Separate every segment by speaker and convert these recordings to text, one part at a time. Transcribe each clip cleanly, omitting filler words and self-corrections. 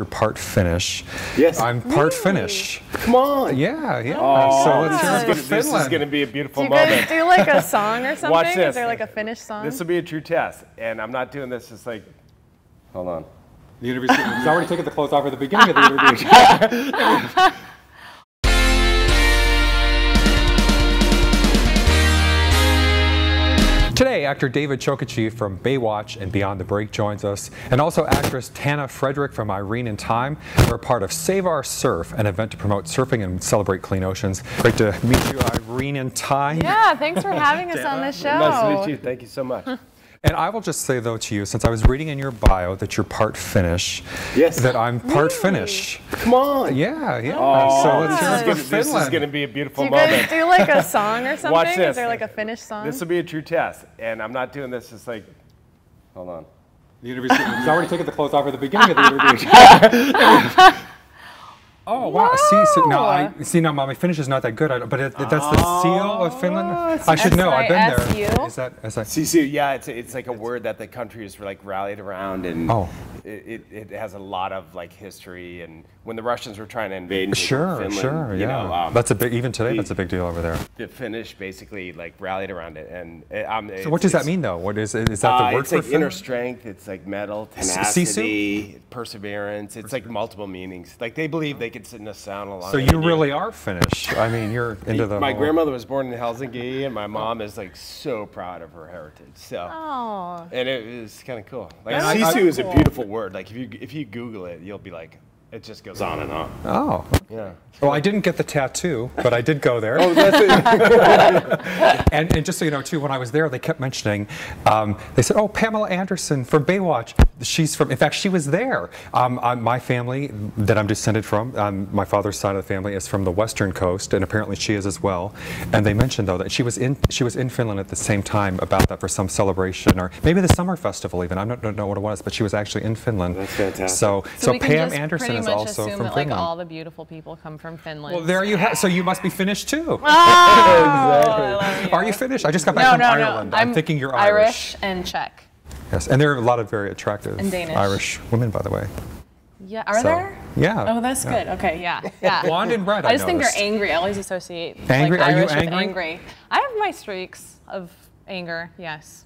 Speaker 1: You're part Finnish.
Speaker 2: Yes.
Speaker 1: I'm part Finnish.
Speaker 2: Come on.
Speaker 1: Yeah.
Speaker 2: Oh,
Speaker 1: so let's hear it for
Speaker 2: this
Speaker 1: Finland.
Speaker 2: is going to be a beautiful
Speaker 3: Do you guys
Speaker 2: moment.
Speaker 3: do like a song or something?
Speaker 2: Watch this.
Speaker 3: Is there like a Finnish song?
Speaker 2: This will be a true test, and I'm not doing this just like, hold on.
Speaker 1: The interview. He's already taken the clothes off at the beginning of the interview. Today, actor David Chokachi from Baywatch and Beyond the Break joins us, and also actress Tanna Frederick from Irene in Time. We're part of Save Our Surf, an event to promote surfing and celebrate clean oceans. Great to meet you, Irene in Time.
Speaker 3: Yeah, thanks for having us on this show.
Speaker 2: Nice to meet you. Thank you so much.
Speaker 1: And I will just say, though, to you, since I was reading in your bio that you're part Finnish,
Speaker 2: Yes.
Speaker 1: that I'm part Finnish.
Speaker 2: Come on.
Speaker 1: Yeah.
Speaker 2: Oh,
Speaker 1: so let's hear it for
Speaker 2: this
Speaker 1: Finland.
Speaker 2: is going to be a beautiful
Speaker 3: Do you guys
Speaker 2: moment.
Speaker 3: do like a song or something?
Speaker 2: Watch this.
Speaker 3: Is there like a Finnish song?
Speaker 2: This will be a true test, and I'm not doing this just like, hold on.
Speaker 1: The interview. He's already taken the clothes off at the beginning of the interview. Oh wow! See now my Finnish is not that good. But that's the seal of Finland. I should know. I've been there. Is that?
Speaker 2: See, yeah, it's like a word that the country is like rallied around, and it has a lot of like history. And when the Russians were trying to invade Finland, you know,
Speaker 1: that's a big. Even today, that's a big deal over there.
Speaker 2: The Finnish basically like rallied around it, and
Speaker 1: so what does that mean though? What is that the word
Speaker 2: it's
Speaker 1: for
Speaker 2: like
Speaker 1: Finland?
Speaker 2: inner strength. It's like metal, tenacity, perseverance. It's like multiple meanings. Like they believe they could sit in a sauna long.
Speaker 1: So you really are Finnish. I mean, you're into the.
Speaker 2: My grandmother was born in Helsinki, and my mom is like so proud of her heritage. So, and it was kind of cool. Like sisu is a beautiful word. Like if you Google it, you'll be like, it just goes on and on.
Speaker 1: Oh.
Speaker 2: Yeah.
Speaker 1: Well, I didn't get the tattoo, but I did go there.
Speaker 2: Oh, that's it.
Speaker 1: and just so you know, too, when I was there, they kept mentioning, they said, oh, Pamela Anderson from Baywatch. She's from, in fact, she was there. My family that I'm descended from, my father's side of the family is from the western coast, and apparently she is as well. And they mentioned, though, that she was in Finland at the same time about that for some celebration, or maybe the summer festival even. I don't know what it was, but she was actually in Finland.
Speaker 2: That's fantastic.
Speaker 1: So Pam Anderson is also from
Speaker 3: that,
Speaker 1: Finland.
Speaker 3: like, all the beautiful people come from Finland.
Speaker 1: Well, there you have. So you must be Finnish too.
Speaker 3: Oh, I love you.
Speaker 1: Are you Finnish? I just got back from Ireland. I'm thinking you're
Speaker 3: Irish and Czech.
Speaker 1: Yes, and there are a lot of very attractive
Speaker 3: And Danish.
Speaker 1: Irish women, by the way.
Speaker 3: Yeah, are there?
Speaker 1: Yeah.
Speaker 3: Oh, that's good. Okay, yeah.
Speaker 1: Blonde and red.
Speaker 3: I just think they're angry. I always associate
Speaker 1: angry.
Speaker 3: Like,
Speaker 1: are
Speaker 3: Irish
Speaker 1: you angry?
Speaker 3: with angry. I have my streaks of anger. Yes.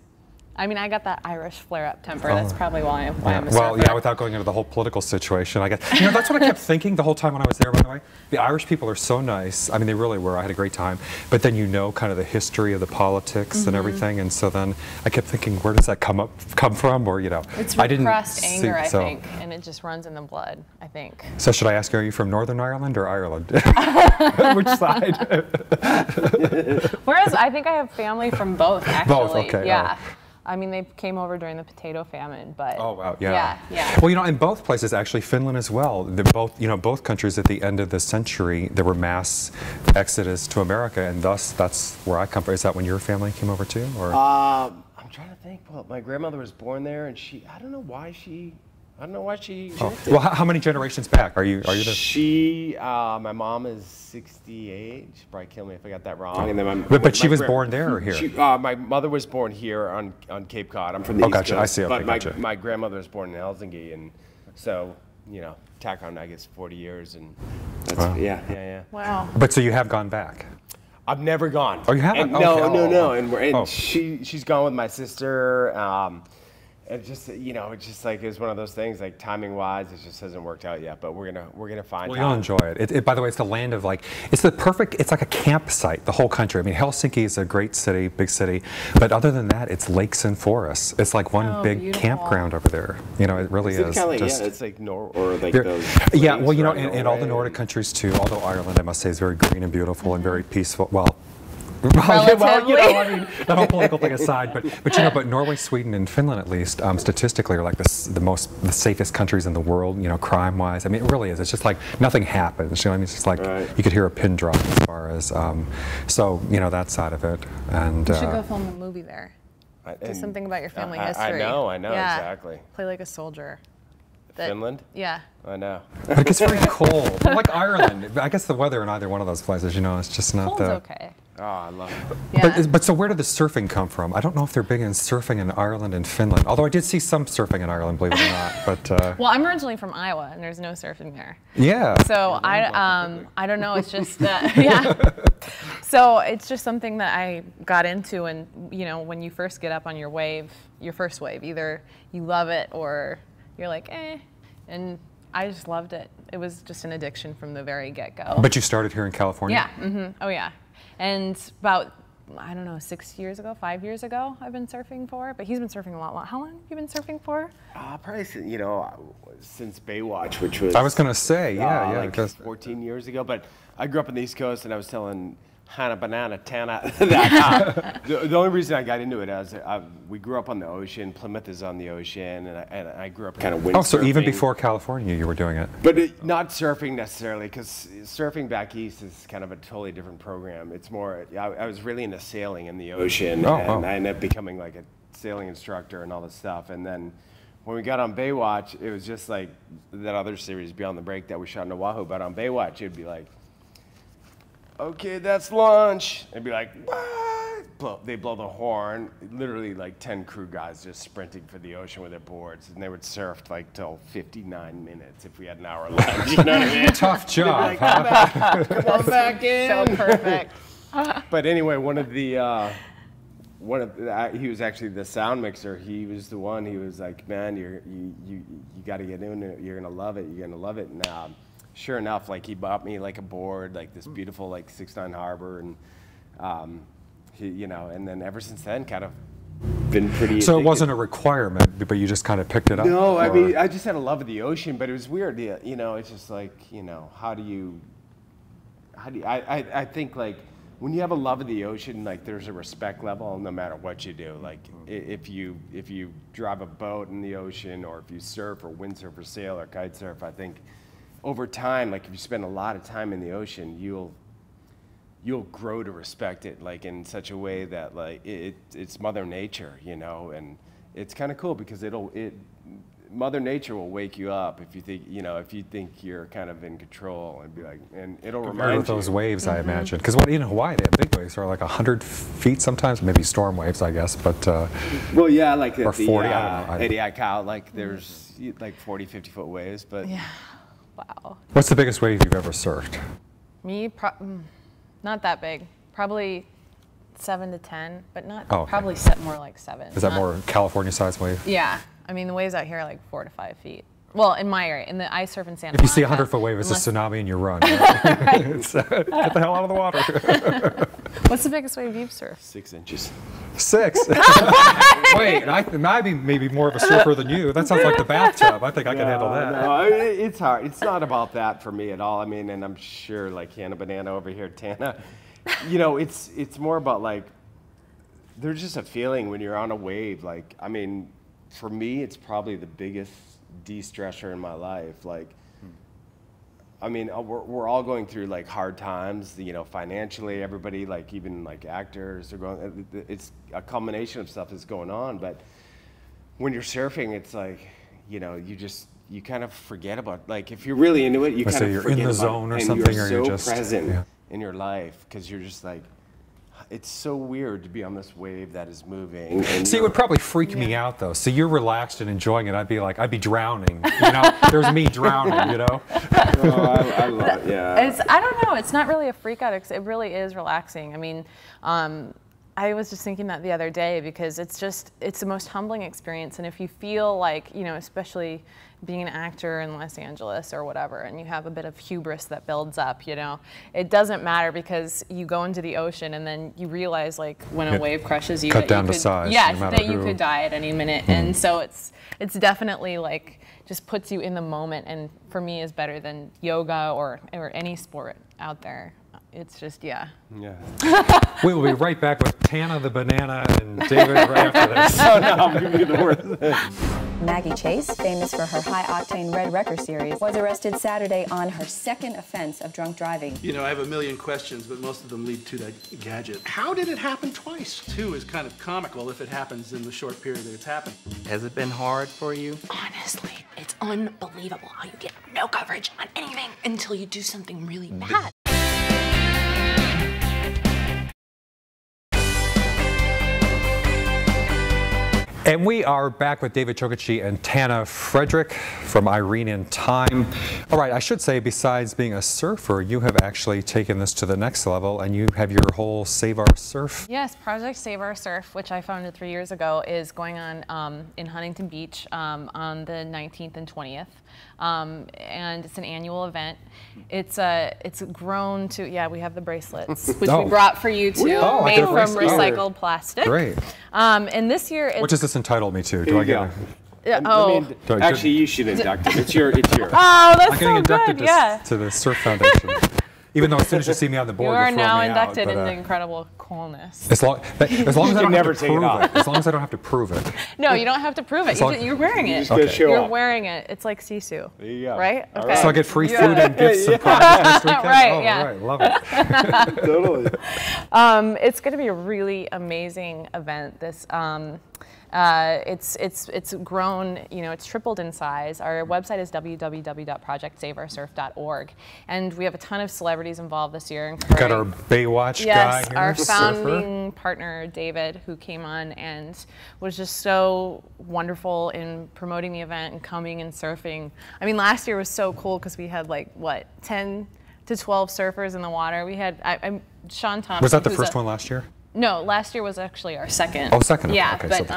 Speaker 3: I mean, I got that Irish flare-up temper. That's probably why I'm a surfer.
Speaker 1: Yeah, without going into the whole political situation, I guess. You know, that's what I kept thinking the whole time when I was there, by the way. The Irish people are so nice. I mean, they really were. I had a great time. But then you know kind of the history of the politics and everything. And so then I kept thinking, where does that come from? Or, you know,
Speaker 3: it's
Speaker 1: I didn't
Speaker 3: repressed anger,
Speaker 1: see,
Speaker 3: I think. And it just runs in the blood, I think.
Speaker 1: So should I ask you, are you from Northern Ireland or Ireland? Which side?
Speaker 3: Whereas I think I have family from both, actually.
Speaker 1: Both, okay.
Speaker 3: Yeah. I mean, they came over during the potato famine, but
Speaker 1: oh wow, yeah.
Speaker 3: Yeah.
Speaker 1: Well, you know, in both places, actually, Finland as well. Both countries at the end of the century, there were mass exodus to America, and thus that's where I come from. Is that when your family came over too, or?
Speaker 2: I'm trying to think. Well, my grandmother was born there, and I don't know why she.
Speaker 1: Well, how many generations back are you?
Speaker 2: My mom is 68. She'd probably kill me if I got that wrong. And then
Speaker 1: but she was born there or here?
Speaker 2: My mother was born here on Cape Cod. I'm from the East
Speaker 1: gotcha.
Speaker 2: Coast.
Speaker 1: I see. Okay,
Speaker 2: but my grandmother was born in Helsinki, and so tack on I guess 40 years, and that's yeah.
Speaker 3: Wow.
Speaker 1: But so you have gone back?
Speaker 2: I've never gone.
Speaker 1: Oh, you haven't?
Speaker 2: No. And she's gone with my sister. It's just it's just like it's one of those things like timing wise, it just hasn't worked out yet. But we're gonna find.
Speaker 1: Well, you'll enjoy it. By the way, it's the land of it's the perfect. It's like a campsite. The whole country. I mean, Helsinki is a great city, big city, but other than that, it's lakes and forests. It's like one big
Speaker 3: beautiful.
Speaker 1: Campground over there. You know, it really is.
Speaker 2: It's like those.
Speaker 1: Yeah, well, in all the Nordic countries too. Although Ireland, I must say, is very green and beautiful and very peaceful. Well, I mean, that whole political thing aside, but Norway, Sweden, and Finland, at least, statistically, are like the safest countries in the world, crime-wise. I mean, it really is. It's just like nothing happens. I mean, it's just like you could hear a pin drop as far as, that side of it. And
Speaker 3: you should go film a movie there. Do something about your family history.
Speaker 2: I know, exactly.
Speaker 3: Play like a soldier.
Speaker 2: Finland?
Speaker 3: Yeah.
Speaker 2: I know.
Speaker 1: But it gets very cold. Like Ireland. I guess the weather in either one of those places, it's just not
Speaker 3: Cold's okay.
Speaker 2: Oh, I love it.
Speaker 3: Yeah.
Speaker 1: But so where did the surfing come from? I don't know if they're big in surfing in Ireland and Finland, although I did see some surfing in Ireland, believe it or not. But
Speaker 3: well, I'm originally from Iowa, and there's no surfing there.
Speaker 1: yeah.
Speaker 3: So I don't know. It's just yeah. So it's just something that I got into, and you know, when you first get up on your wave, your first wave, either you love it or you're like, eh, and I just loved it. It was just an addiction from the very get-go.
Speaker 1: But you started here in California?
Speaker 3: Yeah. Oh yeah. And about, I don't know, 5 years ago, I've been surfing for. But he's been surfing a lot. How long have you been surfing for?
Speaker 2: Probably, you know, since Baywatch, which was.
Speaker 1: I was going to say, yeah,
Speaker 2: like
Speaker 1: because
Speaker 2: 14 years ago. But I grew up on the East Coast, and I was telling Tanna that the only reason I got into it is we grew up on the ocean. Plymouth is on the ocean, and I grew up kind of windsurfing.
Speaker 1: oh, so even before California, you were doing it.
Speaker 2: But not surfing necessarily, because surfing back east is kind of a totally different program. It's more, I was really into sailing in the ocean, and I ended up becoming like a sailing instructor and all this stuff. And then when we got on Baywatch, it was just like that other series, Beyond the Break, that we shot in Oahu. But on Baywatch, it'd be like, okay, that's lunch. It'd be like, what? They blow the horn. Literally like 10 crew guys just sprinting for the ocean with their boards. And they would surf like till 59 minutes if we had an hour lunch. You know what I mean?
Speaker 1: Tough job,
Speaker 2: like, come on back in.
Speaker 3: So perfect.
Speaker 2: But anyway, he was actually the sound mixer. He was the one. He was like, man, you got to get in it. You're gonna love it. You're gonna love it. And sure enough, like he bought me like a board, like this beautiful like 6'9" Harbor, and he, you know, and then ever since then, kind of been pretty.
Speaker 1: So
Speaker 2: addicted.
Speaker 1: it wasn't a requirement, but you just kind of picked it up.
Speaker 2: No, I mean, I just had a love of the ocean, but it was weird. You know, it's just like, you know, how do you? I think like when you have a love of the ocean, like there's a respect level no matter what you do. Like if you drive a boat in the ocean, or if you surf or windsurf or sail or kite surf, I think over time, like if you spend a lot of time in the ocean, you'll grow to respect it, like in such a way that like it's Mother Nature, you know, and it's kind of cool because Mother Nature will wake you up if you think you're kind of in control, and be like, and it'll remind you.
Speaker 1: With those waves, I imagine, because in Hawaii they have big waves, are like 100 feet sometimes, maybe storm waves, I guess, but.
Speaker 2: Well, yeah, like
Speaker 1: or 40, I don't know.
Speaker 2: Eddie Aikau, like there's like 40, 50 foot waves, but.
Speaker 3: Yeah. Wow.
Speaker 1: What's the biggest wave you've ever surfed?
Speaker 3: Me, not that big. Probably 7 to 10, but not
Speaker 1: okay.
Speaker 3: Probably more like 7.
Speaker 1: Is that more California-sized wave?
Speaker 3: Yeah. I mean, the waves out here are like 4 to 5 feet. Well, in my area, I surf in Santa
Speaker 1: If you see a
Speaker 3: Monica,
Speaker 1: 100-foot wave, it's a tsunami and you run. Right? Get the hell out of the water.
Speaker 3: What's the biggest wave you've surfed?
Speaker 2: 6 inches.
Speaker 1: 6? Wait, I maybe more of a surfer than you. That sounds like the bathtub. I think I can handle that.
Speaker 2: No, I mean, it's hard. It's not about that for me at all. I mean, and I'm sure like Hannah Banana over here, Tanna, you know, it's more about like, there's just a feeling when you're on a wave. Like, I mean, for me, it's probably the biggest de-stressor in my life. Like, I mean, we're all going through like hard times, you know, financially. Everybody, like even like actors are going. It's a culmination of stuff that's going on. But when you're surfing, it's like, you know, you kind of forget about, like, if you're really into it, you kind of
Speaker 1: you're
Speaker 2: forget
Speaker 1: in the
Speaker 2: about
Speaker 1: zone
Speaker 2: it,
Speaker 1: or
Speaker 2: and
Speaker 1: something,
Speaker 2: you're
Speaker 1: or
Speaker 2: so
Speaker 1: you're just
Speaker 2: present in your life because you're just like. It's so weird to be on this wave that is moving. And
Speaker 1: see, it would probably freak me out, though. So you're relaxed and enjoying it. I'd be drowning. You know, there's me drowning. You know.
Speaker 2: Oh, I love it. Yeah.
Speaker 3: I don't know. It's not really a freak out. It really is relaxing. I mean, I was just thinking that the other day because it's the most humbling experience. And if you feel like, you know, especially being an actor in Los Angeles or whatever, and you have a bit of hubris that builds up, you know, it doesn't matter because you go into the ocean and then you realize, like, when a wave crushes you,
Speaker 1: cut down to
Speaker 3: could,
Speaker 1: size.
Speaker 3: yeah,
Speaker 1: no
Speaker 3: that you could die at any minute. And so it's definitely like just puts you in the moment, and for me is better than yoga or any sport out there. It's just, yeah.
Speaker 1: We will be right back with Tanna the Banana and David right after this.
Speaker 2: Oh, no, I'm going to be the worst.
Speaker 4: Maggie Chase, famous for her high-octane Red Wrecker series, was arrested Saturday on her second offense of drunk driving.
Speaker 5: You know, I have a million questions, but most of them lead to that gadget. How did it happen twice? 2 is kind of comical if it happens in the short period that it's happened.
Speaker 6: Has it been hard for you?
Speaker 7: Honestly, it's unbelievable how you get no coverage on anything until you do something really bad.
Speaker 1: And we are back with David Chokachi and Tanna Frederick from Irene in Time. All right, I should say, besides being a surfer, you have actually taken this to the next level, and you have your whole Save Our Surf.
Speaker 3: Yes, Project Save Our Surf, which I founded 3 years ago, is going on in Huntington Beach on the 19th and 20th. And it's an annual event. It's grown to, yeah, we have the bracelets, which we brought for you too, made from recycled plastic.
Speaker 1: Great.
Speaker 3: And this year,
Speaker 1: what does this entitle me to? Do I get
Speaker 2: Actually, you should induct it. It's yours.
Speaker 3: Oh, that's
Speaker 1: I'm
Speaker 3: so
Speaker 1: getting inducted
Speaker 3: good.
Speaker 1: to the Surf Foundation. Even though as soon as you see me on the board,
Speaker 3: you are
Speaker 1: you'll throw
Speaker 3: now
Speaker 1: me
Speaker 3: inducted
Speaker 1: out,
Speaker 3: in the incredible coolness.
Speaker 1: As long as I don't have to
Speaker 2: take it
Speaker 1: prove
Speaker 2: off.
Speaker 1: it. As long as I don't have to prove it.
Speaker 3: No, you don't have to prove it. You're wearing it. You're wearing it. It's like sisu.
Speaker 2: There you go.
Speaker 3: Right? Okay.
Speaker 1: So I get free food and gifts and prizes next weekend?
Speaker 3: Right,
Speaker 1: oh,
Speaker 3: yeah.
Speaker 1: Right, love it.
Speaker 2: Totally.
Speaker 3: It's going to be a really amazing event. This it's grown, it's tripled in size. Our website is www.projectsaveoursurf.org, and we have a ton of celebrities involved this year.
Speaker 1: We've got our Baywatch guy here,
Speaker 3: our
Speaker 1: surfer.
Speaker 3: founding partner David, who came on and was just so wonderful in promoting the event and coming and surfing. I mean, last year was so cool because we had 10 to 12 surfers in the water. We had Sean Thompson.
Speaker 1: Was that the first one last year?
Speaker 3: No, last year was actually our second.
Speaker 1: Oh, second.
Speaker 3: Yeah,
Speaker 1: okay,
Speaker 3: but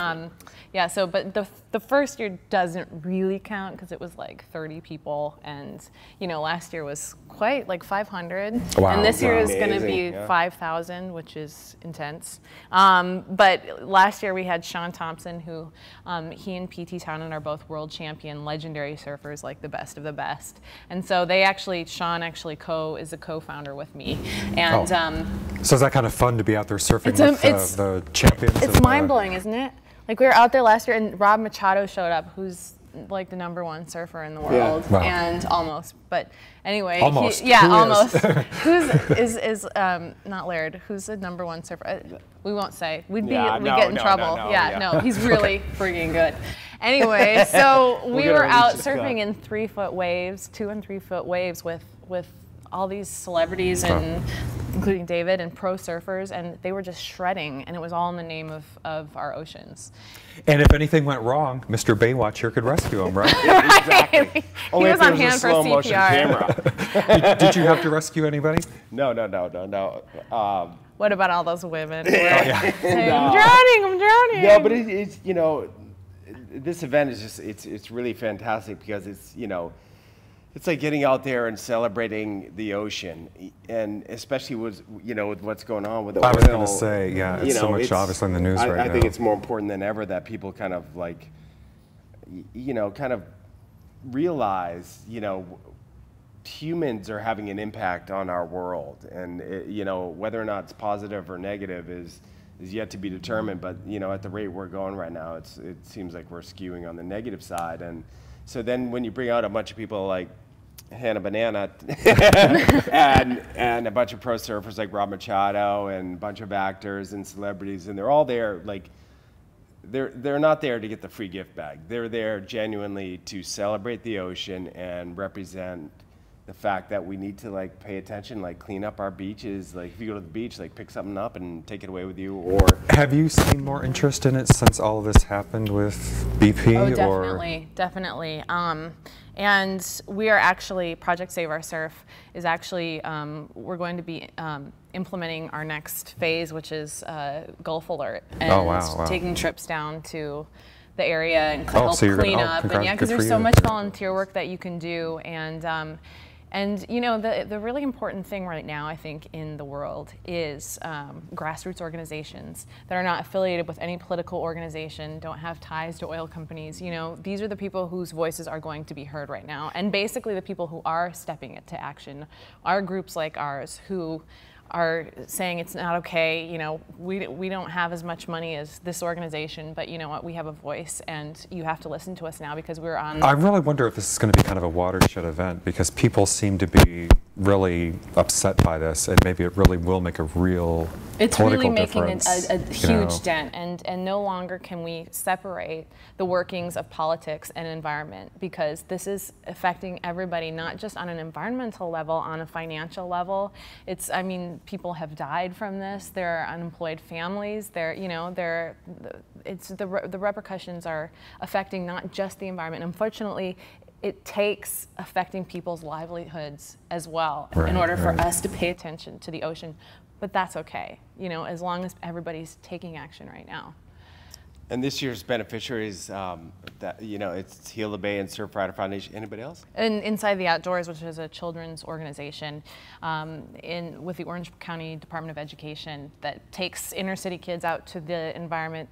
Speaker 3: but the first year doesn't really count because it was like 30 people, and last year was quite 500.
Speaker 1: Wow.
Speaker 3: And this year is going to
Speaker 2: Amazing,
Speaker 3: be 5,000, which is intense. But last year we had Sean Thompson, who he and P.T. Townend are both world champion, legendary surfers, like the best of the best. And so Sean actually is a co-founder with me, and.
Speaker 1: So is that kind of fun to be out there surfing with the champions?
Speaker 3: It's mind-blowing, isn't it? We were out there last year, and Rob Machado showed up, who's the #1 surfer in the world, and almost. But anyway,
Speaker 1: almost.
Speaker 3: Almost. Who's not Laird? Who's the #1 surfer? We won't say. We'd get in trouble. No, he's really freaking good. Anyway, so we were out surfing in 3-foot waves, 2 and 3 foot waves with all these celebrities and including David and pro surfers, and they were just shredding, and it was all in the name of our oceans.
Speaker 1: And if anything went wrong, Mr. Baywatch here could rescue him, right?
Speaker 2: Exactly.
Speaker 3: He was on hand for
Speaker 2: slow-motion
Speaker 3: CPR.
Speaker 2: camera.
Speaker 1: Did you have to rescue anybody?
Speaker 2: No.
Speaker 3: What about all those women?
Speaker 1: Yeah.
Speaker 3: I'm drowning.
Speaker 2: No, but it's this event is just it's really fantastic because it's it's like getting out there and celebrating the ocean, and especially with what's going on with the oil.
Speaker 1: I was going to say, it's so much obviously in the news right now.
Speaker 2: I think it's more important than ever that people kind of realize, humans are having an impact on our world, and whether or not it's positive or negative is yet to be determined. But at the rate we're going right now, it seems like we're skewing on the negative side. And so then when you bring out a bunch of people like Hannah Banana and a bunch of pro surfers like Rob Machado and a bunch of actors and celebrities, and they're all there, they're not there to get the free gift bag. They're there genuinely to celebrate the ocean and represent the fact that we need to pay attention, clean up our beaches. If you go to the beach, pick something up and take it away with you. Or
Speaker 1: have you seen more interest in it since all of this happened with BP?
Speaker 3: Oh, definitely. And we are actually, Project Save Our Surf is actually, we're going to be implementing our next phase, which is Gulf Alert, and taking trips down to the area and help clean up. And because there's so much volunteer work that you can do, and the really important thing right now, I think, in the world is grassroots organizations that are not affiliated with any political organization, don't have ties to oil companies. These are the people whose voices are going to be heard right now. And basically the people who are stepping into action are groups like ours who are saying it's not okay, we don't have as much money as this organization, but you know what, we have a voice, and you have to listen to us now because we're on.
Speaker 1: I really wonder if this is going to be kind of a watershed event, because people seem to be really upset by this, and maybe it really will make a real political difference.
Speaker 3: It's really making a huge dent, and no longer can we separate the workings of politics and environment, because this is affecting everybody, not just on an environmental level, on a financial level. people have died from this. There are unemployed families. The repercussions are affecting not just the environment. Unfortunately, it takes affecting people's livelihoods as well in order for us to pay attention to the ocean. But that's okay, as long as everybody's taking action right now.
Speaker 2: And this year's beneficiaries, it's Heal the Bay and Surf Rider Foundation. Anybody else?
Speaker 3: And Inside the Outdoors, which is a children's organization with the Orange County Department of Education that takes inner city kids out to the environment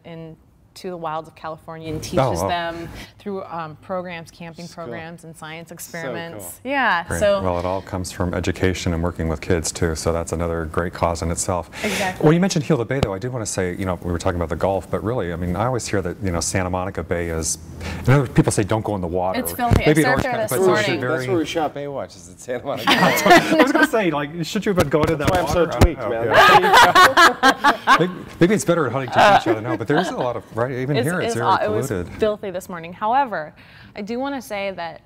Speaker 3: to the wilds of California and teaches them through programs, camping programs, and science experiments.
Speaker 2: So cool.
Speaker 3: Yeah.
Speaker 1: Great.
Speaker 3: So
Speaker 1: well, it all comes from education and working with kids too. So that's another great cause in itself.
Speaker 3: Exactly.
Speaker 1: When you mentioned Heal the Bay, though, I do want to say, we were talking about the Gulf, but really, I mean, I always hear that Santa Monica Bay is. People say don't go in the water.
Speaker 3: It's filthy.
Speaker 1: Maybe
Speaker 3: I surfed there this morning.
Speaker 2: That's where we shot Baywatch. Is in Santa Monica.
Speaker 1: I was going to say, should you have been going to that
Speaker 2: That's
Speaker 1: water?
Speaker 2: why I'm so tweaked, man.
Speaker 1: Maybe it's better at Huntington Beach. I don't know, but there is a lot of even here it's very polluted.
Speaker 3: It was filthy this morning. However, I do want to say that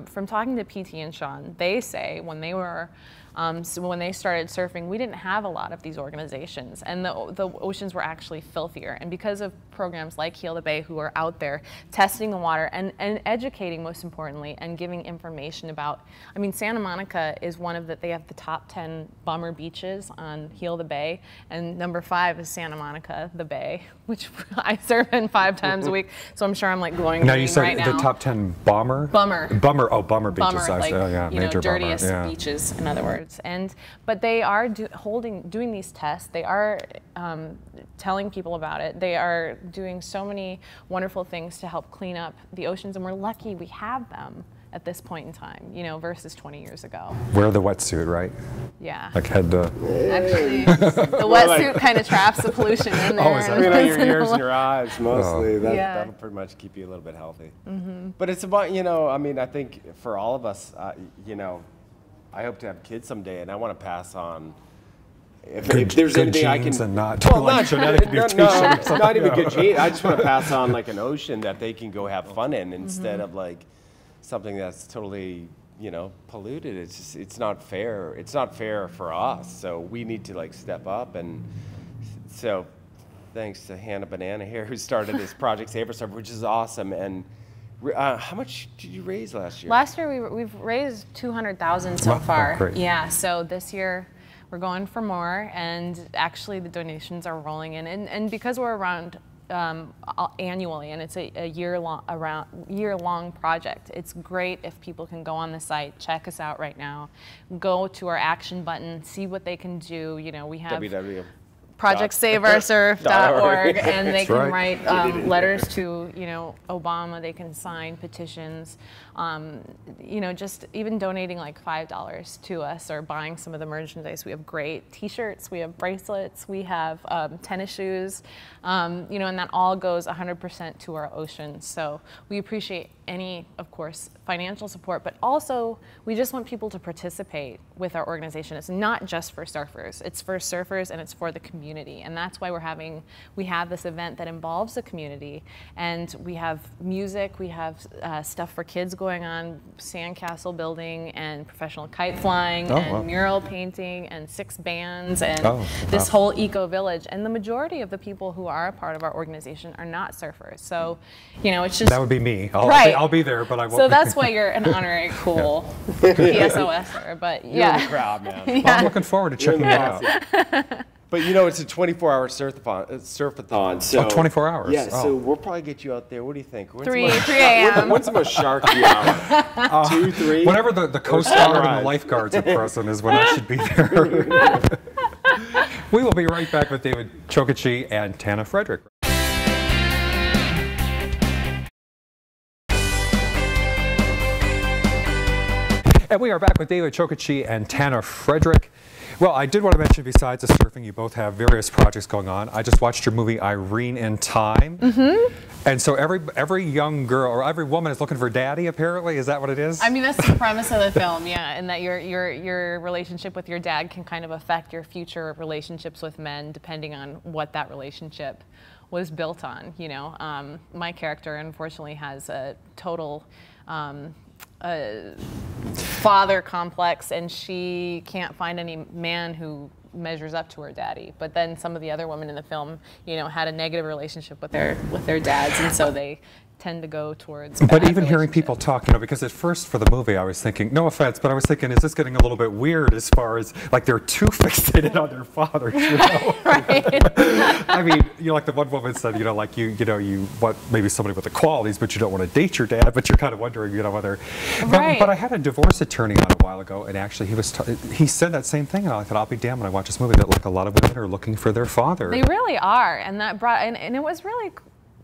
Speaker 3: from talking to PT and Sean, they say when they were when they started surfing, we didn't have a lot of these organizations, and the oceans were actually filthier. And because of programs like Heal the Bay, who are out there testing the water and educating, most importantly, and giving information about. I mean, Santa Monica is they have the top 10 bummer beaches on Heal the Bay, and number 5 is Santa Monica, the Bay, which I surf in 5 times a week. So I'm sure I'm glowing
Speaker 1: now
Speaker 3: green
Speaker 1: you said
Speaker 3: right now.
Speaker 1: the top 10 bummer
Speaker 3: Bummer
Speaker 1: beaches.
Speaker 3: Bummer,
Speaker 1: Major
Speaker 3: dirtiest
Speaker 1: bummer.
Speaker 3: beaches, in other words. But they are doing these tests. They are telling people about it. They are doing so many wonderful things to help clean up the oceans, and we're lucky we have them at this point in time, versus 20 years ago.
Speaker 1: Wear the wetsuit, right?
Speaker 3: Yeah.
Speaker 1: Head to.
Speaker 3: Actually, the wetsuit kind of traps the pollution in there.
Speaker 1: Oh, is that
Speaker 2: your ears and your eyes mostly. That'll pretty much keep you a little bit healthy.
Speaker 3: Mm-hmm.
Speaker 2: But it's about, I think for all of us, I hope to have kids someday, and I want to pass on. If there's
Speaker 1: good
Speaker 2: anything I can,
Speaker 1: genes and not
Speaker 2: genetic
Speaker 1: mutation.
Speaker 2: not even good genes. I just want to pass on an ocean that they can go have fun in instead of something that's totally polluted. It's not fair. It's not fair for us. So we need to step up, and so thanks to Hannah Banana here who started this project Save Our Surf, which is awesome. And how much did you raise last year?
Speaker 3: Last year we've raised $200,000 so far.
Speaker 1: Great.
Speaker 3: Yeah. So this year we're going for more, and actually the donations are rolling in, and because we're around annually, and it's a year-long project. It's great if people can go on the site, check us out right now, go to our action button, see what they can do. We have projectsaveoursurf.org, and they can write letters to Obama. They can sign petitions. Just even donating $5 to us or buying some of the merchandise. We have great T-shirts, we have bracelets, we have tennis shoes, and that all goes 100% to our oceans. So we appreciate any, of course, financial support, but also we just want people to participate with our organization. It's not just for surfers. It's for surfers and it's for the community. And that's why we have this event that involves the community. And we have music, we have stuff for kids going on, sandcastle building and professional kite flying mural painting and 6 bands and this whole eco village. And the majority of the people who are a part of our organization are not surfers. So, it's just—
Speaker 1: That would be me. I'll be there, but I won't.
Speaker 3: So that's why you're an honorary cool PSOSer. But
Speaker 2: You're in the crowd, man.
Speaker 3: Yeah.
Speaker 1: Well, I'm looking forward to checking it out.
Speaker 2: But it's a 24-hour surfathon. So
Speaker 1: 24 hours.
Speaker 2: Yeah, so we'll probably get you out there. What do you think?
Speaker 3: 3 a.m.
Speaker 2: When's the most sharky hour? 2, 3?
Speaker 1: Whenever the Coast Guard and the lifeguards are present is when I should be there. We will be right back with David Chokachi and Tanna Frederick. And we are back with David Chokachi and Tanna Frederick. Well, I did want to mention, besides the surfing, you both have various projects going on. I just watched your movie Irene in Time. Mm-hmm. And so every young girl or every woman is looking for daddy, apparently. Is that what it is?
Speaker 3: I mean, that's the premise of the film, yeah, and that your relationship with your dad can kind of affect your future relationships with men, depending on what that relationship was built on, My character, unfortunately, has a total father complex, and she can't find any man who measures up to her daddy. But then some of the other women in the film, you know, had a negative relationship with their dads, and so they tend to go towards.
Speaker 1: But even hearing people talk, you know, because at first for the movie I was thinking, no offense, but I was thinking, is this getting a little bit weird as far as like they're too fixated on their fathers, you know?
Speaker 3: Right.
Speaker 1: I mean, you know, like the one woman said, you know, like you want maybe somebody with the qualities, but you don't want to date your dad, but you're kind of wondering, you know, whether.
Speaker 3: Right.
Speaker 1: But I had a divorce attorney on a while ago, and actually he said that same thing, and I thought, I'll be damned when I watch this movie that like a lot of women are looking for their father.
Speaker 3: They really are, and that brought and it was really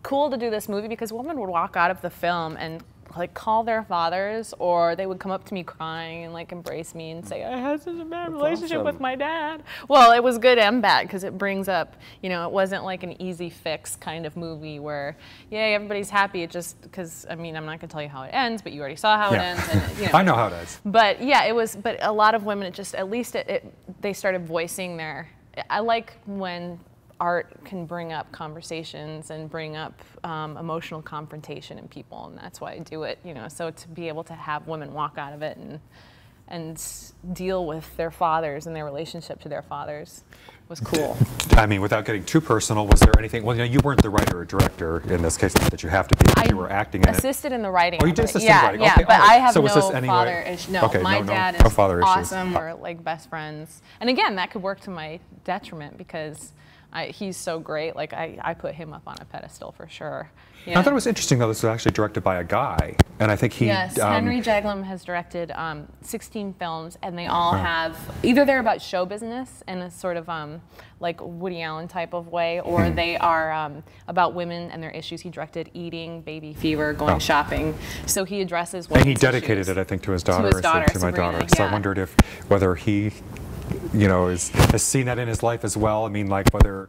Speaker 3: cool to do this movie because women would walk out of the film and like call their fathers, or they would come up to me crying and like embrace me and say, I had such a bad relationship with my dad. Well, it was good and bad because it brings up, you know, it wasn't like an easy fix kind of movie where, yay, everybody's happy. It just, because, I mean, I'm not going to tell you how it ends, but you already saw how it ends. And, you know.
Speaker 1: I know how it ends.
Speaker 3: But yeah, it was, but a lot of women, it just, at least they started voicing their, I like when art can bring up conversations and bring up emotional confrontation in people, and that's why I do it, you know. So to be able to have women walk out of it and deal with their fathers and their relationship to their fathers was cool.
Speaker 1: I mean, without getting too personal, was there anything? Well, you know, you weren't the writer or director in this case, not that you have to be, but you were acting in it.
Speaker 3: Assisted in the writing.
Speaker 1: Oh, you did assist in the writing.
Speaker 3: Yeah,
Speaker 1: okay.
Speaker 3: but I have
Speaker 1: so
Speaker 3: no
Speaker 1: was this anyway?
Speaker 3: father issue. No,
Speaker 1: okay,
Speaker 3: my
Speaker 1: no
Speaker 3: dad
Speaker 1: no
Speaker 3: is
Speaker 1: father
Speaker 3: awesome.
Speaker 1: Issues.
Speaker 3: We're like best friends, and again, that could work to my detriment because he's so great. Like I put him up on a pedestal for sure. Yeah.
Speaker 1: I thought it was interesting though. This was actually directed by a guy, and I think he.
Speaker 3: Yes, Henry Jaglom has directed 16 films, and they all have either they're about show business in a sort of like Woody Allen type of way, or they are about women and their issues. He directed Eating, Baby Fever, Going Shopping, so he addresses women's
Speaker 1: And he dedicated
Speaker 3: issues.
Speaker 1: to it, I think, to his daughter.
Speaker 3: To his daughter,
Speaker 1: to my
Speaker 3: Sabrina,
Speaker 1: daughter. So I
Speaker 3: yeah.
Speaker 1: wondered whether he, you know, has seen that in his life as well. I mean, like whether.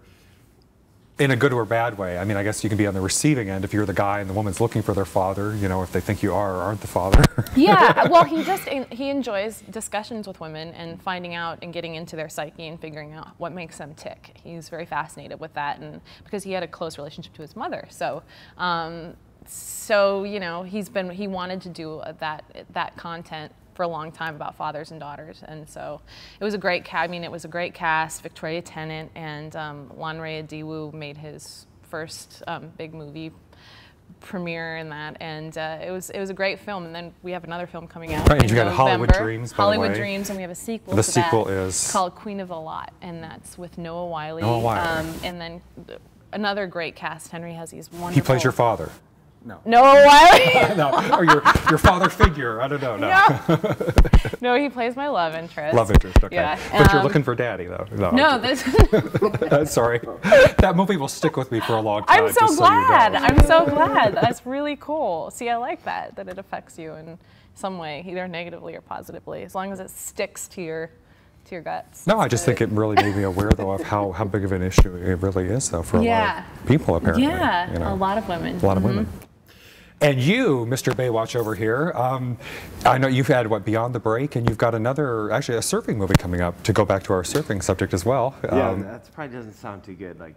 Speaker 1: In a good or bad way. I mean, I guess you can be on the receiving end if you're the guy and the woman's looking for their father, you know, if they think you are or aren't the father.
Speaker 3: Yeah, well, he enjoys discussions with women and finding out and getting into their psyche and figuring out what makes them tick. He's very fascinated with that, and because he had a close relationship to his mother. So, you know, he wanted to do that content for a long time about fathers and daughters, and so it was a great it was a great cast. Victoria Tennant and Lanre Adiwu made his first big movie premiere in that, and it was a great film. And then we have another film coming out.
Speaker 1: Right, and you got
Speaker 3: November,
Speaker 1: Hollywood Dreams. By
Speaker 3: Hollywood
Speaker 1: the way.
Speaker 3: Dreams, and we have a sequel.
Speaker 1: The
Speaker 3: to
Speaker 1: sequel
Speaker 3: that
Speaker 1: is
Speaker 3: called Queen of the Lot, and that's with Noah Wyle.
Speaker 1: Noah Wyle.
Speaker 3: And then another great cast. Henry has these wonderful.
Speaker 1: He plays your father. No.
Speaker 3: Noah Wyle.
Speaker 1: No, or your father figure. I don't know. No.
Speaker 3: No, he plays my love interest.
Speaker 1: Love interest. Okay.
Speaker 3: Yeah.
Speaker 1: But you're looking for daddy, though.
Speaker 3: No, this.
Speaker 1: Sorry. That movie will stick with me for a long time.
Speaker 3: I'm so glad. I'm so glad. That's really cool. See, I like that it affects you in some way, either negatively or positively, as long as it sticks to your guts.
Speaker 1: No, I just think it really made me aware, though, of how big of an issue it really is, though, for a lot of people, apparently.
Speaker 3: Yeah,
Speaker 1: you know.
Speaker 3: a lot of women.
Speaker 1: A lot of women. And you, Mr. Baywatch over here, I know you've had, Beyond the Break, and you've got actually a surfing movie coming up, to go back to our surfing subject as well.
Speaker 2: Yeah, that probably doesn't sound too good, like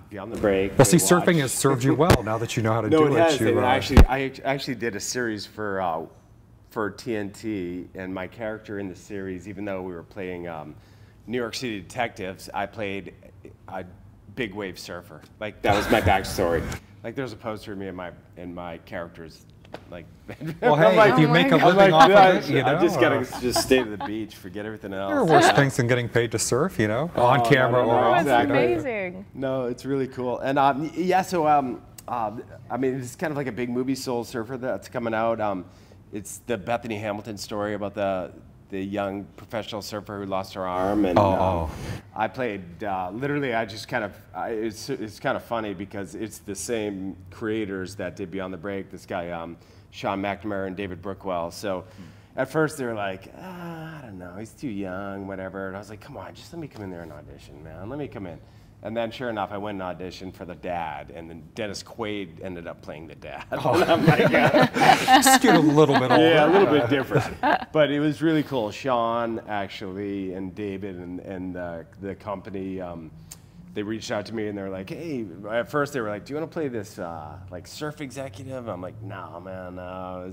Speaker 2: Beyond the Break.
Speaker 1: Well, see, surfing has served you well now that you know how to do it.
Speaker 2: No, it has. I actually did a series for TNT, and my character in the series, even though we were playing New York City detectives, I played a big wave surfer. Like, that was my backstory. Like, there's a poster of me and my character's like.
Speaker 1: Well, hey, if you make a living off of it, you know.
Speaker 2: I'm just gonna stay to the beach, forget everything else.
Speaker 1: There are worse things than getting paid to surf, you know, on camera or off.
Speaker 3: That's amazing.
Speaker 2: No, it's really cool. And yeah, so I mean, it's kind of like a big movie, Soul Surfer, that's coming out. It's the Bethany Hamilton story about the young professional surfer who lost her arm, and I played literally. I just kind of it's kind of funny because it's the same creators that did Beyond the Break. This guy Sean McNamara and David Brookwell. So at first they were like, I don't know, he's too young, whatever. And I was like, come on, just let me come in there and audition, man. Let me come in. And then, sure enough, I went and auditioned for the dad, and then Dennis Quaid ended up playing the dad. Oh. And I'm like,
Speaker 1: skewed a little bit older.
Speaker 2: Yeah, a little bit different. But it was really cool. Sean, actually, and David and the company, they reached out to me, and they were like, hey, at first they were like, do you want to play this like surf executive? I'm like, no, man, no.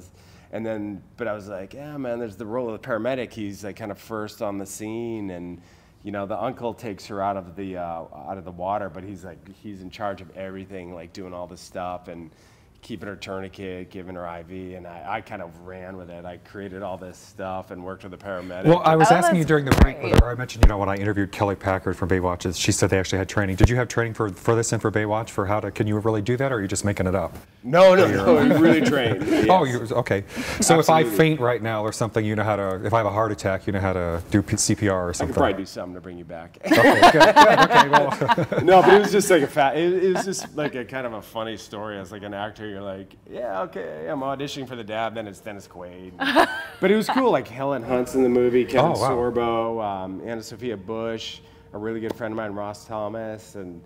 Speaker 2: And then, but I was like, yeah, man, there's the role of the paramedic. He's like kind of first on the scene, and you know, the uncle takes her out of the water, but he's in charge of everything, like doing all this stuff and keeping her tourniquet, giving her IV, and I kind of ran with it. I created all this stuff and worked with the paramedic.
Speaker 1: Well, I was asking you during the break, whether I mentioned, you know, when I interviewed Kelly Packard from Baywatch, she said they actually had training. Did you have training for this and for Baywatch for how to, can you really do that, or are you just making it up?
Speaker 2: No, we really trained. Yes.
Speaker 1: Oh, okay. So if I faint right now or something, you know how to, if I have a heart attack, you know how to do CPR or something?
Speaker 2: I could probably do something to bring you back.
Speaker 1: Okay, good. Okay, well.
Speaker 2: No, but it was just like it was just like a kind of a funny story. As like an actor, you're like, yeah, okay, I'm auditioning for the dad, then it's Dennis Quaid. But it was cool, like Helen Hunt's in the movie, Kevin Sorbo, Anna Sophia Bush, a really good friend of mine, Ross Thomas, and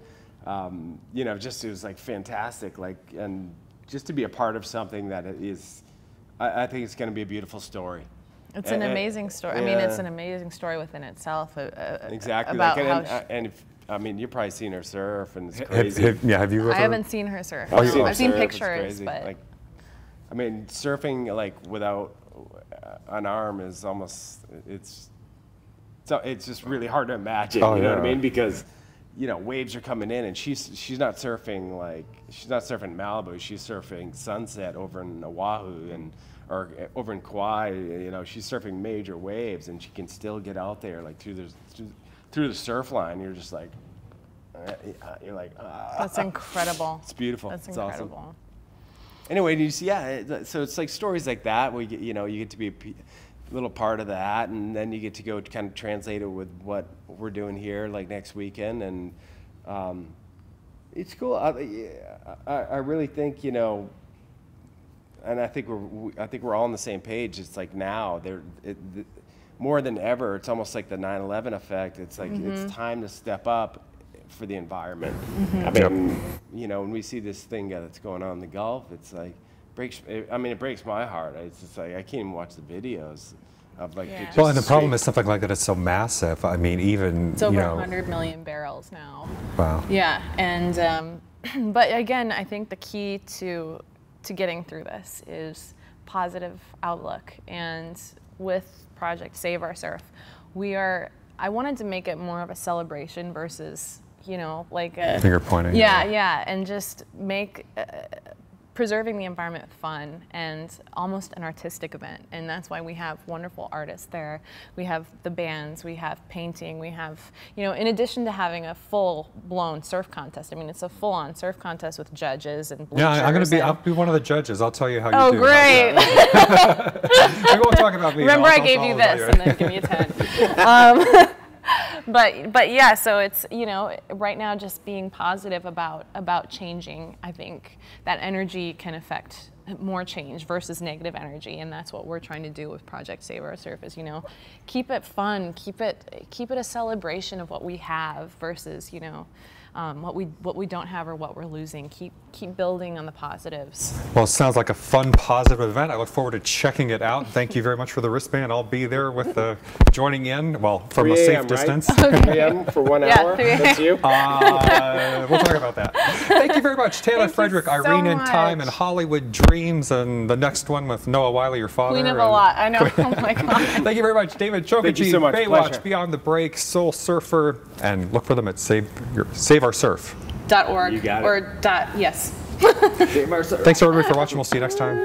Speaker 2: you know, just it was like fantastic, like, and just to be a part of something that is, I think it's going to be a beautiful story.
Speaker 3: It's an amazing story.
Speaker 2: Yeah.
Speaker 3: I mean, it's an amazing story within itself.
Speaker 2: Exactly.
Speaker 3: About
Speaker 2: like,
Speaker 3: how
Speaker 2: and if, I mean, you've probably seen her surf, and it's crazy.
Speaker 1: Have you ever?
Speaker 3: I haven't seen her surf.
Speaker 2: I've
Speaker 3: seen pictures, but
Speaker 2: like, I mean, surfing like without an arm is almost it's just really hard to imagine. You know what I mean? Because you know, waves are coming in, and she's not surfing Malibu. She's surfing Sunset over in Oahu or over in Kauai. You know, she's surfing major waves, and she can still get out there like through the surf line. You're just like,
Speaker 3: That's incredible.
Speaker 2: It's beautiful.
Speaker 3: That's
Speaker 2: it's
Speaker 3: incredible.
Speaker 2: Awesome. Anyway, you see, so it's like stories like that where you know, you get to be a little part of that, and then you get to go kind of translate it with what we're doing here, like next weekend, and it's cool. I really think, you know, and I think we're all on the same page. It's like now more than ever, it's almost like the 9/11 effect. It's like it's time to step up for the environment. I mean, you know, when we see this thing that's going on in the Gulf, it's like it breaks my heart. It's just like I can't even watch the videos of like.
Speaker 3: Yeah.
Speaker 1: Well, and the problem is something like that is so massive. I mean, even
Speaker 3: it's over
Speaker 1: you know,
Speaker 3: 100 million barrels now.
Speaker 1: Wow.
Speaker 3: Yeah, and but again, I think the key to getting through this is positive outlook. And with Project Save Our Surf, I wanted to make it more of a celebration versus, you know, like a
Speaker 1: finger pointing.
Speaker 3: Yeah, and just make preserving the environment fun and almost an artistic event. And that's why we have wonderful artists there. We have the bands, we have painting, we have, you know, in addition to having a full-blown surf contest. I mean, it's a full-on surf contest with judges and bleachers.
Speaker 1: I'll be one of the judges. I'll tell you how you do.
Speaker 3: Oh, great.
Speaker 1: We won't talk about me.
Speaker 3: Remember, I gave you this and then give me a 10. But yeah, so it's, you know, right now just being positive about changing. I think that energy can affect more change versus negative energy, and that's what we're trying to do with Project Save Our Surf. Is, you know, keep it fun, keep it a celebration of what we have versus, you know, what we don't have or what we're losing. Keep building on the positives.
Speaker 1: Well, it sounds like a fun, positive event. I look forward to checking it out. Thank you very much for the wristband. I'll be there with joining in, well, from a safe distance.
Speaker 2: Right? 3 a.m. for 1 hour. That's you.
Speaker 1: We'll talk about that. Thank you very much, Tanna Frederick, Irene in Time, and Hollywood Dreams, and the next one with Noah Wiley, your father.
Speaker 3: Queen of a lot. I know. Oh my God.
Speaker 1: Thank you very much, David Chokachi,
Speaker 2: Thank you so much.
Speaker 1: Baywatch,
Speaker 2: Pleasure.
Speaker 1: Beyond the Break, Soul Surfer, and look for them at SaveOurSurf.org.
Speaker 2: You got it.
Speaker 3: Or yes.
Speaker 2: Save Our Surf.
Speaker 1: Thanks everybody for watching. We'll see you next time.